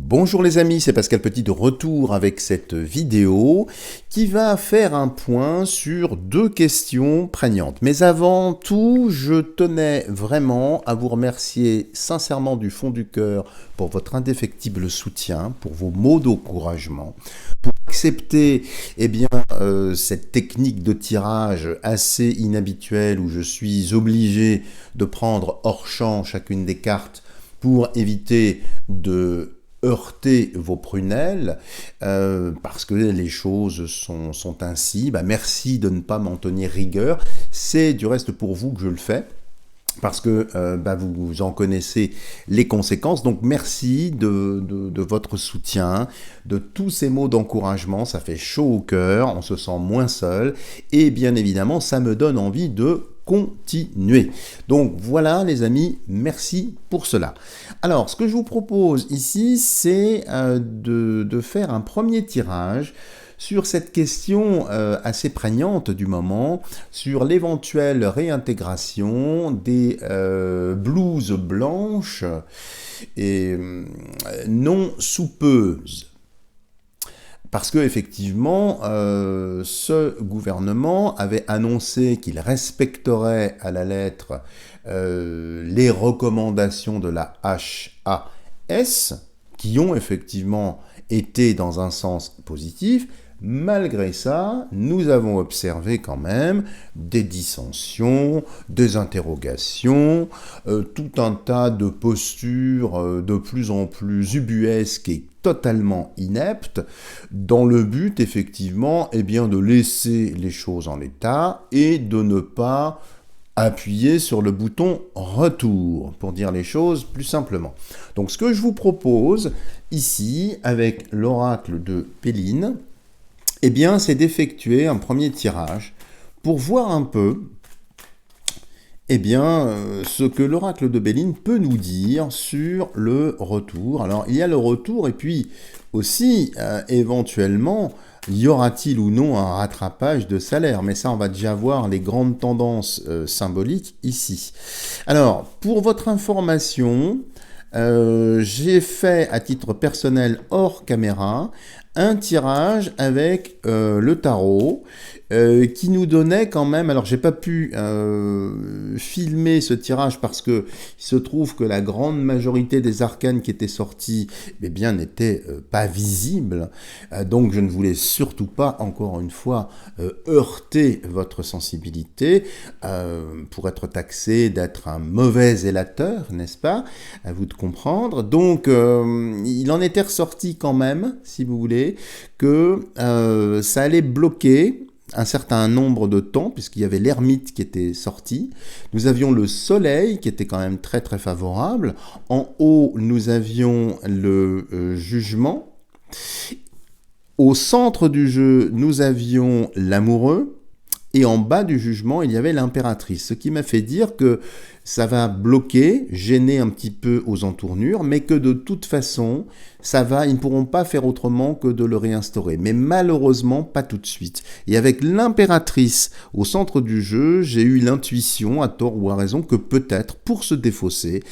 Bonjour les amis, c'est Pascal Petit de retour avec cette vidéo qui va faire un point sur deux questions prégnantes. Mais avant tout, je tenais vraiment à vous remercier sincèrement du fond du cœur pour votre indéfectible soutien, pour vos mots d'encouragement, pour accepter cette technique de tirage assez inhabituelle où je suis obligé de prendre hors champ chacune des cartes pour éviter de heurter vos prunelles, parce que les choses sont ainsi. Merci de ne pas m'en tenir rigueur. C'est du reste pour vous que je le fais, parce que vous en connaissez les conséquences. Donc merci de votre soutien, de tous ces mots d'encouragement. Ça fait chaud au cœur, on se sent moins seul, et bien évidemment, ça me donne envie de continuer. Donc voilà les amis, merci pour cela. Alors ce que je vous propose ici, c'est de faire un premier tirage sur cette question assez prégnante du moment, sur l'éventuelle réintégration des blouses blanches et non soupeuses. Parce que effectivement, ce gouvernement avait annoncé qu'il respecterait à la lettre les recommandations de la HAS, qui ont effectivement été dans un sens positif. Malgré ça, nous avons observé quand même des dissensions, des interrogations, tout un tas de postures de plus en plus ubuesques et totalement ineptes, dans le but effectivement de laisser les choses en l'état et de ne pas appuyer sur le bouton retour, pour dire les choses plus simplement. Donc ce que je vous propose ici, avec l'oracle de Péline, c'est d'effectuer un premier tirage pour voir un peu ce que l'oracle de Béline peut nous dire sur le retour. Alors, il y a le retour et puis aussi, éventuellement, y aura-t-il ou non un rattrapage de salaire? Mais ça, on va déjà voir les grandes tendances symboliques ici. Alors, pour votre information, j'ai fait à titre personnel hors caméra un tirage avec le tarot qui nous donnait quand même, alors j'ai pas pu filmer ce tirage parce que il se trouve que la grande majorité des arcanes qui étaient sortis n'étaient pas visibles, donc je ne voulais surtout pas, encore une fois, heurter votre sensibilité pour être taxé d'être un mauvais élateur, n'est-ce pas? À vous de comprendre. Donc il en était ressorti quand même, si vous voulez, que ça allait bloquer un certain nombre de temps, puisqu'il y avait l'ermite qui était sorti. Nous avions le soleil, qui était quand même très très favorable. En haut, nous avions le jugement. Au centre du jeu, nous avions l'amoureux. Et en bas du jugement, il y avait l'impératrice. Ce qui m'a fait dire que ça va bloquer, gêner un petit peu aux entournures, mais que de toute façon, ils ne pourront pas faire autrement que de le réinstaurer. Mais malheureusement, pas tout de suite. Et avec l'impératrice au centre du jeu, j'ai eu l'intuition, à tort ou à raison, que peut-être, pour se défausser,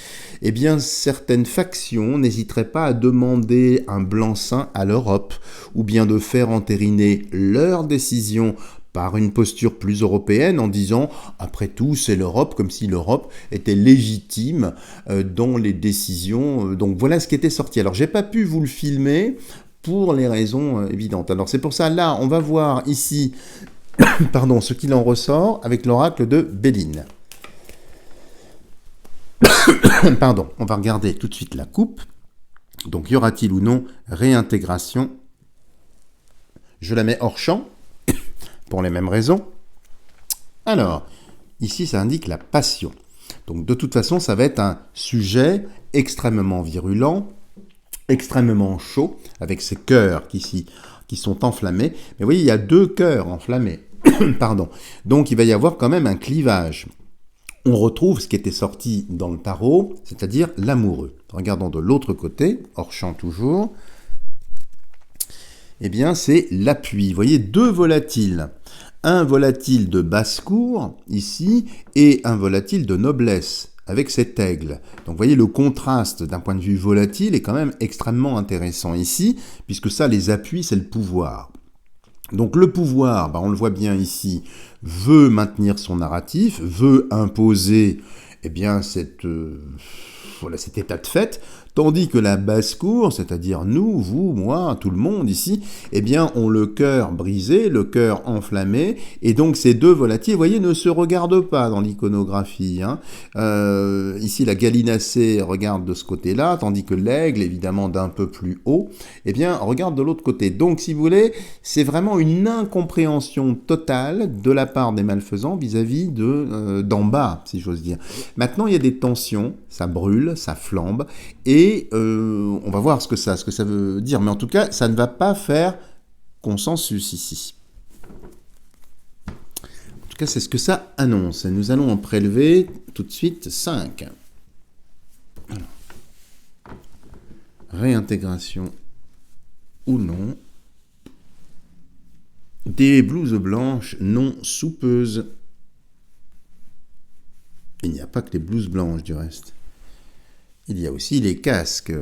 certaines factions n'hésiteraient pas à demander un blanc-seing à l'Europe, ou bien de faire entériner leur décision par une posture plus européenne en disant « après tout, c'est l'Europe », comme si l'Europe était légitime dans les décisions. Donc voilà ce qui était sorti. Alors j'ai pas pu vous le filmer pour les raisons évidentes. Alors c'est pour ça, là, on va voir ici ce qu'il en ressort avec l'oracle de Béline. On va regarder tout de suite la coupe. Donc y aura-t-il ou non réintégration? Je la mets hors champ. Pour les mêmes raisons. Alors, ici, ça indique la passion. Donc, de toute façon, ça va être un sujet extrêmement virulent, extrêmement chaud, avec ces cœurs qui sont enflammés. Mais vous voyez, il y a deux cœurs enflammés. Donc, il va y avoir quand même un clivage. On retrouve ce qui était sorti dans le tarot, c'est-à-dire l'amoureux. Regardons de l'autre côté, hors champ toujours. C'est l'appui. Vous voyez, deux volatiles. Un volatile de basse-cour, ici, et un volatile de noblesse, avec cet aigle. Donc vous voyez, le contraste d'un point de vue volatile est quand même extrêmement intéressant ici, puisque ça, les appuis, c'est le pouvoir. Donc le pouvoir, on le voit bien ici, veut maintenir son narratif, veut imposer cet état de fait, tandis que la basse-cour, c'est-à-dire nous, vous, moi, tout le monde ici, ont le cœur brisé, le cœur enflammé, et donc ces deux volatiles, vous voyez, ne se regardent pas dans l'iconographie. Ici, la gallinacée regarde de ce côté-là, tandis que l'aigle, évidemment d'un peu plus haut, regarde de l'autre côté. Donc, si vous voulez, c'est vraiment une incompréhension totale de la part des malfaisants vis-à-vis d'en bas, si j'ose dire. Maintenant, il y a des tensions, ça brûle, ça flambe, et on va voir ce que ça veut dire. Mais en tout cas, ça ne va pas faire consensus ici. En tout cas, c'est ce que ça annonce. Et nous allons en prélever tout de suite 5. Alors. Réintégration ou non. Des blouses blanches non soupeuses. Il n'y a pas que les blouses blanches du reste. Il y a aussi les casques.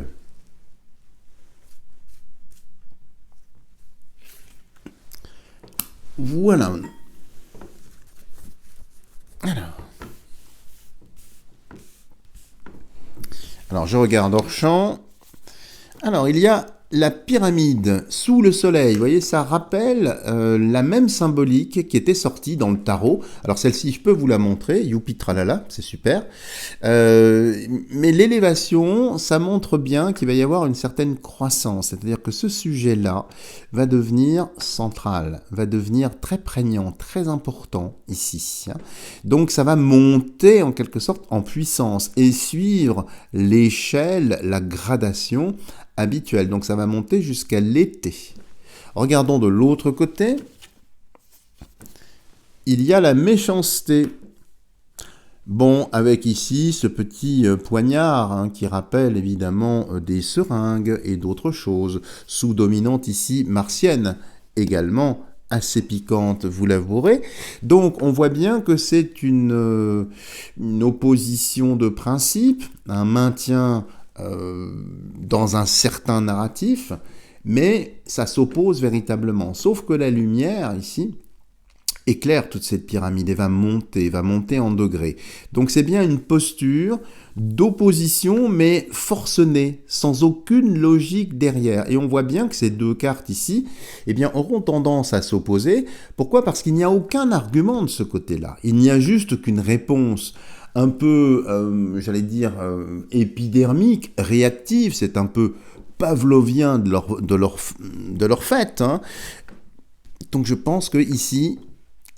Voilà. Alors, je regarde hors champ. Alors, il y a la pyramide sous le soleil. Vous voyez, ça rappelle la même symbolique qui était sortie dans le tarot. Alors, celle-ci, je peux vous la montrer. Youpi tralala, c'est super. Mais l'élévation, ça montre bien qu'il va y avoir une certaine croissance. C'est-à-dire que ce sujet-là va devenir central, va devenir très prégnant, très important ici. Donc, ça va monter en quelque sorte en puissance et suivre l'échelle, la gradation habituelle. Donc ça va monter jusqu'à l'été. Regardons de l'autre côté. Il y a la méchanceté. Bon, avec ici ce petit poignard qui rappelle évidemment des seringues et d'autres choses, sous dominante ici martienne, également assez piquante, vous l'avouerez. Donc on voit bien que c'est une opposition de principe, un maintien dans un certain narratif, mais ça s'oppose véritablement. Sauf que la lumière, ici, éclaire toute cette pyramide et va monter en degrés. Donc c'est bien une posture d'opposition, mais forcenée, sans aucune logique derrière. Et on voit bien que ces deux cartes ici, auront tendance à s'opposer. Pourquoi ? Parce qu'il n'y a aucun argument de ce côté-là. Il n'y a juste qu'une réponse un peu, épidermique, réactive, c'est un peu pavlovien de leur fait. Donc je pense qu'ici,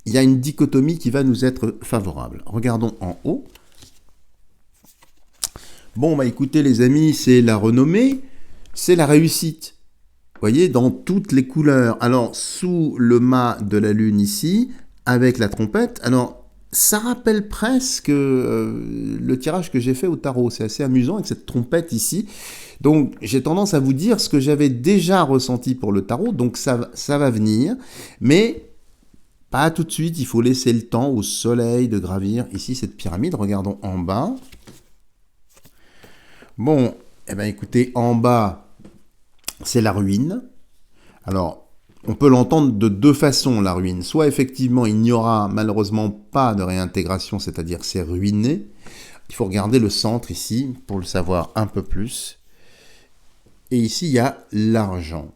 il y a une dichotomie qui va nous être favorable. Regardons en haut. Bon, écoutez les amis, c'est la renommée, c'est la réussite. Vous voyez, dans toutes les couleurs. Alors, sous le mât de la lune ici, avec la trompette, alors, ça rappelle presque le tirage que j'ai fait au tarot. C'est assez amusant avec cette trompette ici. Donc, j'ai tendance à vous dire ce que j'avais déjà ressenti pour le tarot. Donc, ça va venir. Mais pas tout de suite. Il faut laisser le temps au soleil de gravir ici cette pyramide. Regardons en bas. Bon, écoutez, en bas, c'est la ruine. Alors, on peut l'entendre de deux façons, la ruine. Soit effectivement, il n'y aura malheureusement pas de réintégration, c'est-à-dire c'est ruiné. Il faut regarder le centre ici pour le savoir un peu plus. Et ici, il y a l'argent.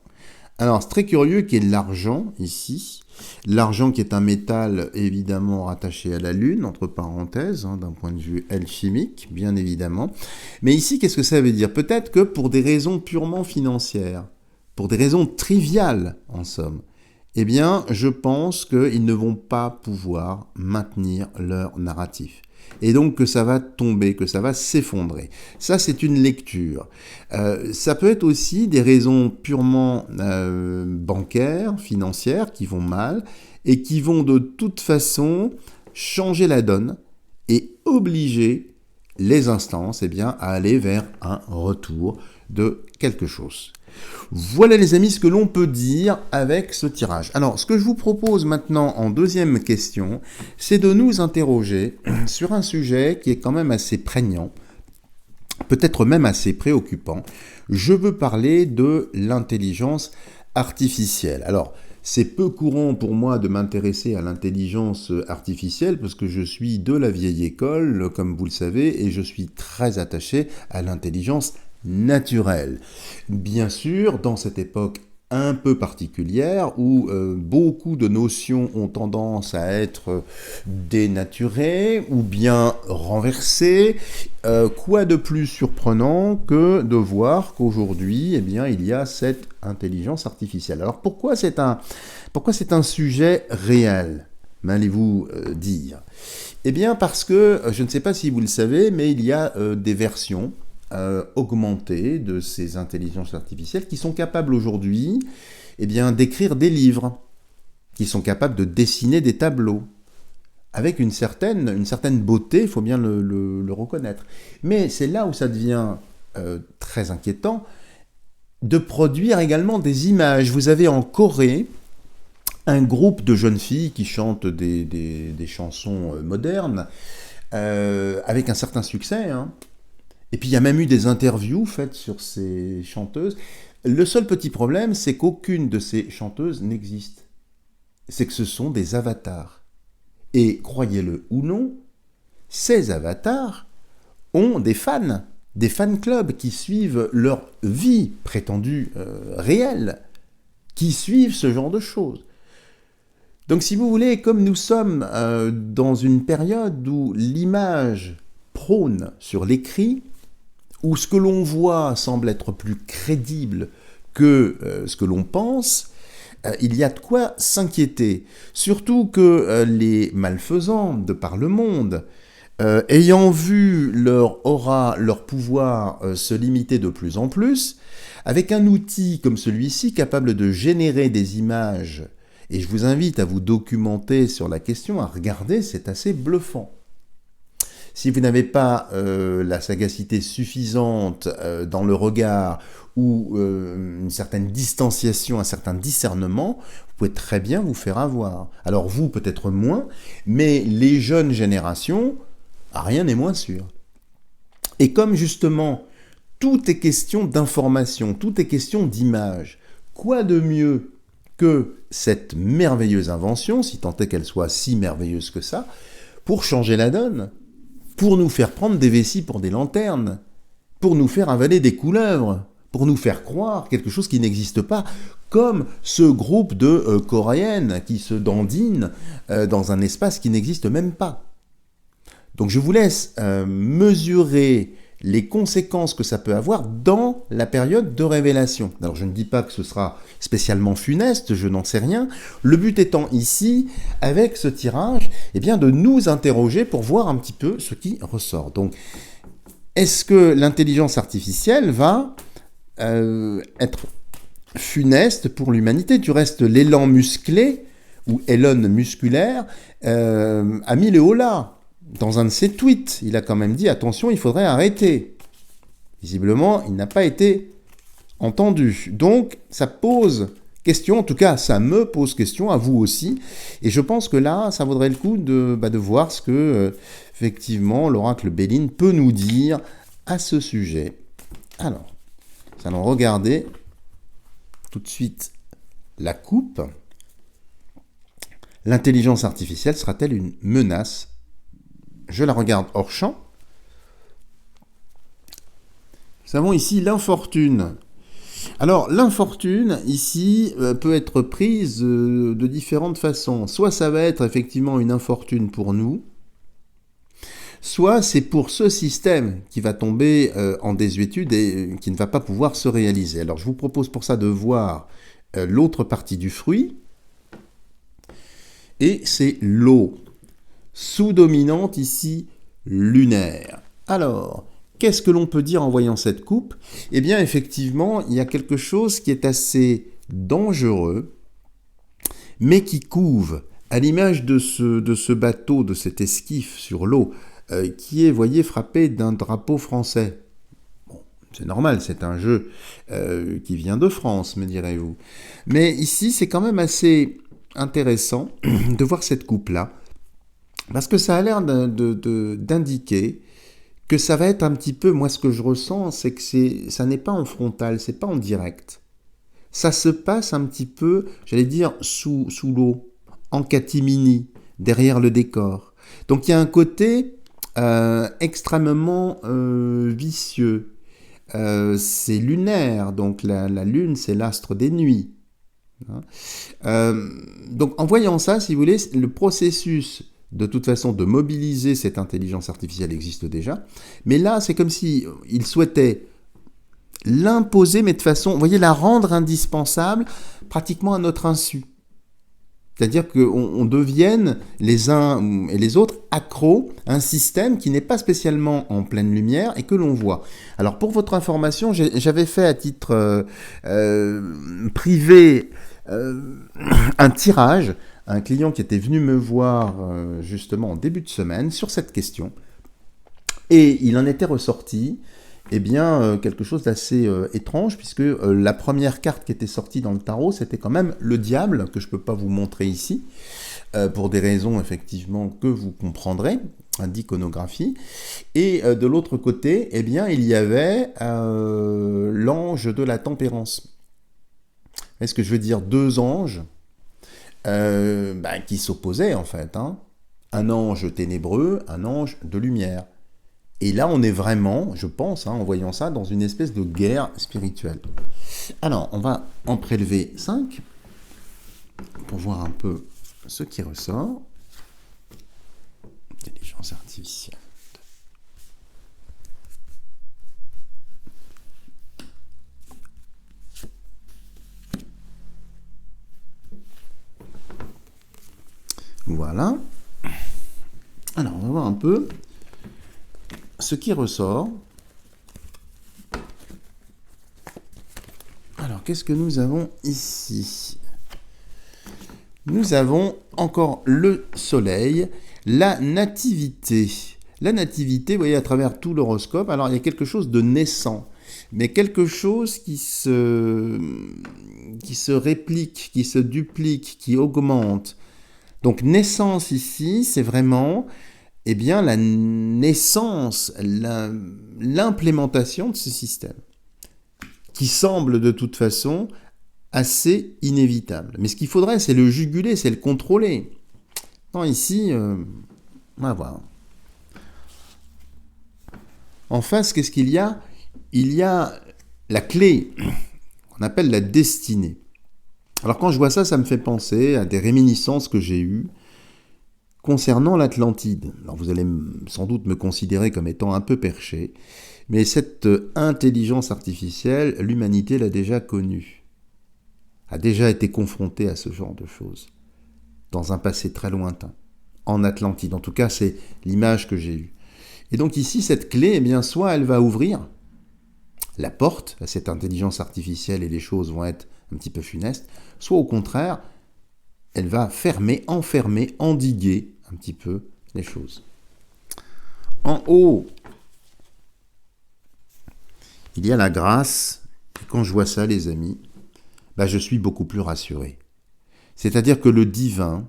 Alors, c'est très curieux qu'il y ait l'argent ici. L'argent qui est un métal évidemment rattaché à la Lune, entre parenthèses, d'un point de vue alchimique, bien évidemment. Mais ici, qu'est-ce que ça veut dire ? Peut-être que pour des raisons purement financières, pour des raisons triviales, en somme, je pense qu'ils ne vont pas pouvoir maintenir leur narratif. Et donc que ça va tomber, que ça va s'effondrer. Ça, c'est une lecture. Ça peut être aussi des raisons purement bancaires, financières, qui vont mal, et qui vont de toute façon changer la donne et obliger les instances à aller vers un retour de quelque chose. Voilà les amis ce que l'on peut dire avec ce tirage. Alors ce que je vous propose maintenant en deuxième question, c'est de nous interroger sur un sujet qui est quand même assez prégnant, peut-être même assez préoccupant. Je veux parler de l'intelligence artificielle. Alors, c'est peu courant pour moi de m'intéresser à l'intelligence artificielle parce que je suis de la vieille école, comme vous le savez, et je suis très attaché à l'intelligence naturelle. Bien sûr, dans cette époque un peu particulière où beaucoup de notions ont tendance à être dénaturées ou bien renversées. Quoi de plus surprenant que de voir qu'aujourd'hui, il y a cette intelligence artificielle. Alors pourquoi c'est un sujet réel, m'allez-vous dire? Eh bien parce que, je ne sais pas si vous le savez, mais il y a des versions augmentées de ces intelligences artificielles qui sont capables aujourd'hui d'écrire des livres, qui sont capables de dessiner des tableaux, avec une certaine beauté, il faut bien le reconnaître. Mais c'est là où ça devient très inquiétant, de produire également des images. Vous avez en Corée un groupe de jeunes filles qui chantent des chansons modernes, avec un certain succès, hein. Et puis il y a même eu des interviews faites sur ces chanteuses. Le seul petit problème, c'est qu'aucune de ces chanteuses n'existe. C'est que ce sont des avatars. Et croyez-le ou non, ces avatars ont des fan clubs qui suivent leur vie prétendue réelle, qui suivent ce genre de choses. Donc si vous voulez, comme nous sommes dans une période où l'image prône sur l'écrit, où ce que l'on voit semble être plus crédible que ce que l'on pense, il y a de quoi s'inquiéter. Surtout que les malfaisants de par le monde, ayant vu leur aura, leur pouvoir se limiter de plus en plus, avec un outil comme celui-ci capable de générer des images, et je vous invite à vous documenter sur la question, à regarder, c'est assez bluffant. Si vous n'avez pas la sagacité suffisante dans le regard ou une certaine distanciation, un certain discernement, vous pouvez très bien vous faire avoir. Alors vous, peut-être moins, mais les jeunes générations, rien n'est moins sûr. Et comme justement, tout est question d'information, tout est question d'image, quoi de mieux que cette merveilleuse invention, si tant est qu'elle soit si merveilleuse que ça, pour changer la donne, pour nous faire prendre des vessies pour des lanternes, pour nous faire avaler des couleuvres, pour nous faire croire quelque chose qui n'existe pas, comme ce groupe de Coréennes qui se dandinent dans un espace qui n'existe même pas. Donc je vous laisse mesurer les conséquences que ça peut avoir dans la période de révélation. Alors je ne dis pas que ce sera spécialement funeste, je n'en sais rien. Le but étant ici, avec ce tirage, de nous interroger pour voir un petit peu ce qui ressort. Donc, est-ce que l'intelligence artificielle va être funeste pour l'humanité? Du reste, l'élan musclé, ou Elon musculaire, a mis le holà. Dans un de ses tweets, il a quand même dit « Attention, il faudrait arrêter ». Visiblement, il n'a pas été entendu. Donc, ça pose question, en tout cas, ça me pose question, à vous aussi. Et je pense que là, ça vaudrait le coup de voir ce que, effectivement, l'oracle Béline peut nous dire à ce sujet. Alors, nous allons regarder tout de suite la coupe. L'intelligence artificielle sera-t-elle une menace ? Je la regarde hors champ. Nous avons ici l'infortune. Alors, l'infortune, ici, peut être prise de différentes façons. Soit ça va être effectivement une infortune pour nous, soit c'est pour ce système qui va tomber en désuétude et qui ne va pas pouvoir se réaliser. Alors, je vous propose pour ça de voir l'autre partie du fruit, et c'est l'eau. Sous-dominante ici, lunaire. Alors, qu'est-ce que l'on peut dire en voyant cette coupe? Eh bien, effectivement, il y a quelque chose qui est assez dangereux, mais qui couve, à l'image de ce bateau, de cet esquif sur l'eau, qui est, voyez, frappé d'un drapeau français. Bon, c'est normal, c'est un jeu qui vient de France, me direz-vous. Mais ici, c'est quand même assez intéressant de voir cette coupe-là, parce que ça a l'air d'indiquer que ça va être un petit peu, moi ce que je ressens, c'est que ça n'est pas en frontal, c'est pas en direct. Ça se passe un petit peu, j'allais dire, sous l'eau, en catimini, derrière le décor. Donc il y a un côté extrêmement vicieux. C'est lunaire, donc la lune, c'est l'astre des nuits. Donc en voyant ça, si vous voulez, le processus de toute façon de mobiliser cette intelligence artificielle existe déjà, mais là c'est comme si il souhaitait l'imposer, mais de façon, vous voyez, la rendre indispensable pratiquement à notre insu. C'est-à-dire qu'on devienne les uns et les autres accros à un système qui n'est pas spécialement en pleine lumière et que l'on voit. Alors pour votre information, j'avais fait à titre privé un tirage à un client qui était venu me voir justement en début de semaine sur cette question. Et il en était ressorti quelque chose d'assez étrange, puisque la première carte qui était sortie dans le tarot, c'était quand même le diable, que je ne peux pas vous montrer ici, pour des raisons effectivement que vous comprendrez, d'iconographie. Et de l'autre côté, il y avait l'ange de la tempérance. Est-ce que je veux dire deux anges qui s'opposaient en fait, hein. Un ange ténébreux, un ange de lumière. Et là, on est vraiment, je pense, en voyant ça, dans une espèce de guerre spirituelle. Alors, on va en prélever 5 pour voir un peu ce qui ressort. Intelligence artificielle. Voilà. Alors, on va voir un peu ce qui ressort. Alors, qu'est-ce que nous avons ici? Nous avons encore le soleil, la nativité. La nativité, vous voyez, à travers tout l'horoscope, alors il y a quelque chose de naissant, mais quelque chose qui se réplique, qui se duplique, qui augmente. Donc, naissance ici, c'est vraiment la naissance, l'implémentation de ce système, qui semble de toute façon assez inévitable. Mais ce qu'il faudrait, c'est le juguler, c'est le contrôler. Non, ici, on va voir. En face, qu'est-ce qu'il y a? Il y a la clé, qu'on appelle la destinée. Alors quand je vois ça, ça me fait penser à des réminiscences que j'ai eues concernant l'Atlantide. Alors vous allez sans doute me considérer comme étant un peu perché, mais cette intelligence artificielle, l'humanité l'a déjà connue, a déjà été confrontée à ce genre de choses, dans un passé très lointain, en Atlantide. En tout cas, c'est l'image que j'ai eue. Et donc ici, cette clé, soit elle va ouvrir la porte à cette intelligence artificielle et les choses vont être un petit peu funestes, soit au contraire, elle va fermer, enfermer, endiguer un petit peu les choses. En haut, il y a la grâce. Et quand je vois ça, les amis, je suis beaucoup plus rassuré. C'est-à-dire que le divin,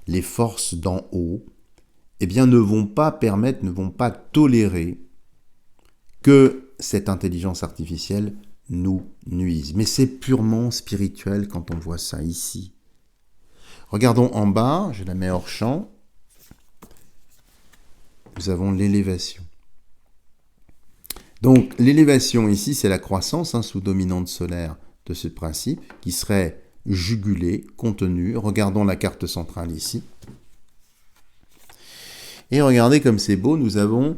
les forces d'en haut, ne vont pas permettre, ne vont pas tolérer que cette intelligence artificielle nous nuise. Mais c'est purement spirituel quand on voit ça ici. Regardons en bas, je la mets hors champ. Nous avons l'élévation. Donc l'élévation ici, c'est la croissance sous dominante solaire de ce principe qui serait jugulé, contenu. Regardons la carte centrale ici. Et regardez comme c'est beau, nous avons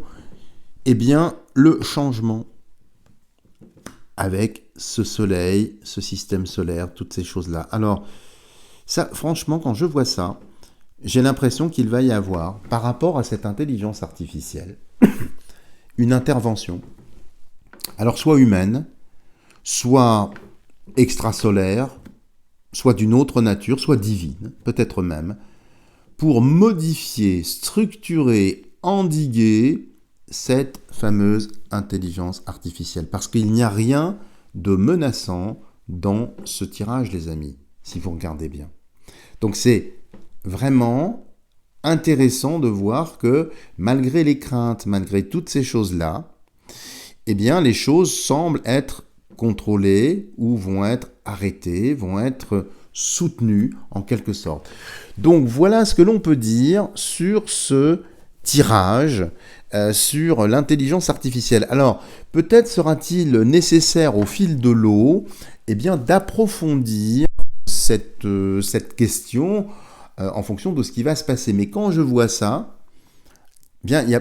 le changement avec ce soleil, ce système solaire, toutes ces choses-là. Alors, ça, franchement, quand je vois ça, j'ai l'impression qu'il va y avoir, par rapport à cette intelligence artificielle, une intervention. Alors, soit humaine, soit extrasolaire, soit d'une autre nature, soit divine, peut-être même, pour modifier, structurer, endiguer cette fameuse intelligence artificielle. Parce qu'il n'y a rien de menaçant dans ce tirage, les amis, si vous regardez bien. Donc c'est vraiment intéressant de voir que malgré les craintes, malgré toutes ces choses-là, eh bien les choses semblent être contrôlées ou vont être arrêtées, vont être soutenues en quelque sorte. Donc voilà ce que l'on peut dire sur ce tirage, sur l'intelligence artificielle. Alors peut-être sera-t-il nécessaire au fil de l'eau eh bien, d'approfondir cette question en fonction de ce qui va se passer. Mais quand je vois ça, bien, il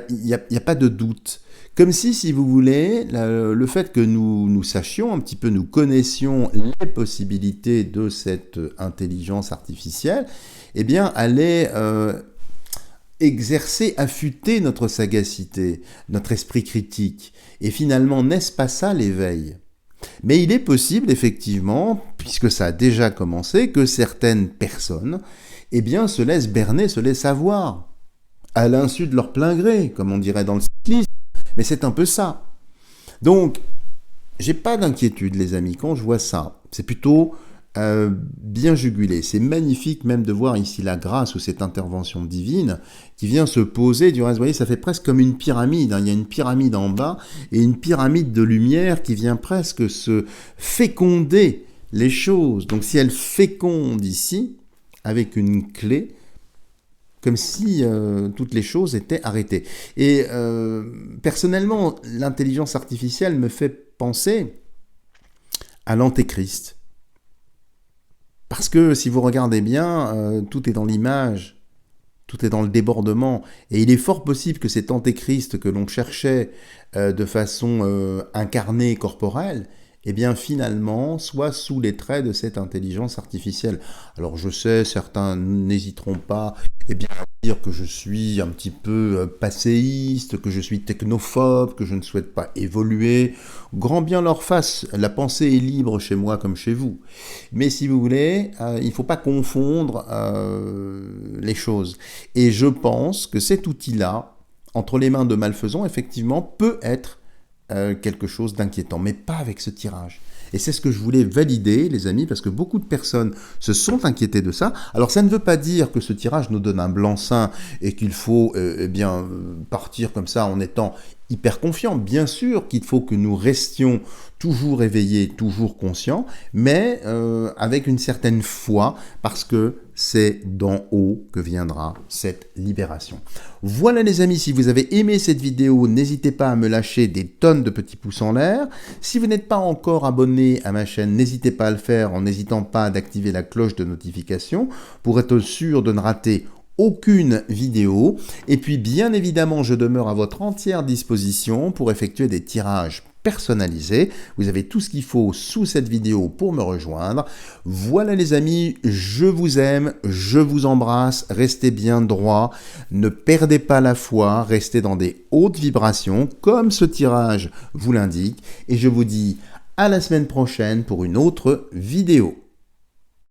n'y a pas de doute. Comme si vous voulez, le fait que nous sachions un petit peu, nous connaissions les possibilités de cette intelligence artificielle, eh bien, allait exercer, affûter notre sagacité, notre esprit critique. Et finalement, n'est-ce pas ça l'éveil ? Mais il est possible, effectivement, puisque ça a déjà commencé, que certaines personnes eh bien, se laissent berner, se laissent avoir, à l'insu de leur plein gré, comme on dirait dans le cyclisme. Mais c'est un peu ça. Donc, j'ai pas d'inquiétude, les amis, quand je vois ça. C'est plutôt bien jugulé. C'est magnifique même de voir ici la grâce ou cette intervention divine qui vient se poser. Du reste, vous voyez, ça fait presque comme une pyramide. Il y a une pyramide en bas et une pyramide de lumière qui vient presque se féconder les choses. Donc si elle féconde ici, avec une clé, comme si toutes les choses étaient arrêtées. Et personnellement, l'intelligence artificielle me fait penser à l'antéchrist. Parce que si vous regardez bien, tout est dans l'image, tout est dans le débordement. Et il est fort possible que cet antéchrist que l'on cherchait de façon incarnée, corporelle, eh bien finalement, soit sous les traits de cette intelligence artificielle. Alors je sais, certains n'hésiteront pas eh bien, à dire que je suis un petit peu passéiste, que je suis technophobe, que je ne souhaite pas évoluer. Grand bien leur fasse, la pensée est libre chez moi comme chez vous. Mais si vous voulez, il ne faut pas confondre les choses. Et je pense que cet outil-là, entre les mains de malfaisants, effectivement, peut être quelque chose d'inquiétant, mais pas avec ce tirage. Et c'est ce que je voulais valider, les amis, parce que beaucoup de personnes se sont inquiétées de ça. Alors ça ne veut pas dire que ce tirage nous donne un blanc-seing et qu'il faut partir comme ça en étant hyper confiant. Bien sûr qu'il faut que nous restions toujours éveillés, toujours conscients, mais avec une certaine foi, parce que c'est d'en haut que viendra cette libération. Voilà les amis, si vous avez aimé cette vidéo, n'hésitez pas à me lâcher des tonnes de petits pouces en l'air. Si vous n'êtes pas encore abonné à ma chaîne, n'hésitez pas à le faire en n'hésitant pas d'activer la cloche de notification pour être sûr de ne rater aucune vidéo. Et puis bien évidemment, je demeure à votre entière disposition pour effectuer des tirages personnalisés. Vous avez tout ce qu'il faut sous cette vidéo pour me rejoindre. Voilà les amis, je vous aime, je vous embrasse, restez bien droit, ne perdez pas la foi, restez dans des hautes vibrations comme ce tirage vous l'indique et je vous dis à la semaine prochaine pour une autre vidéo.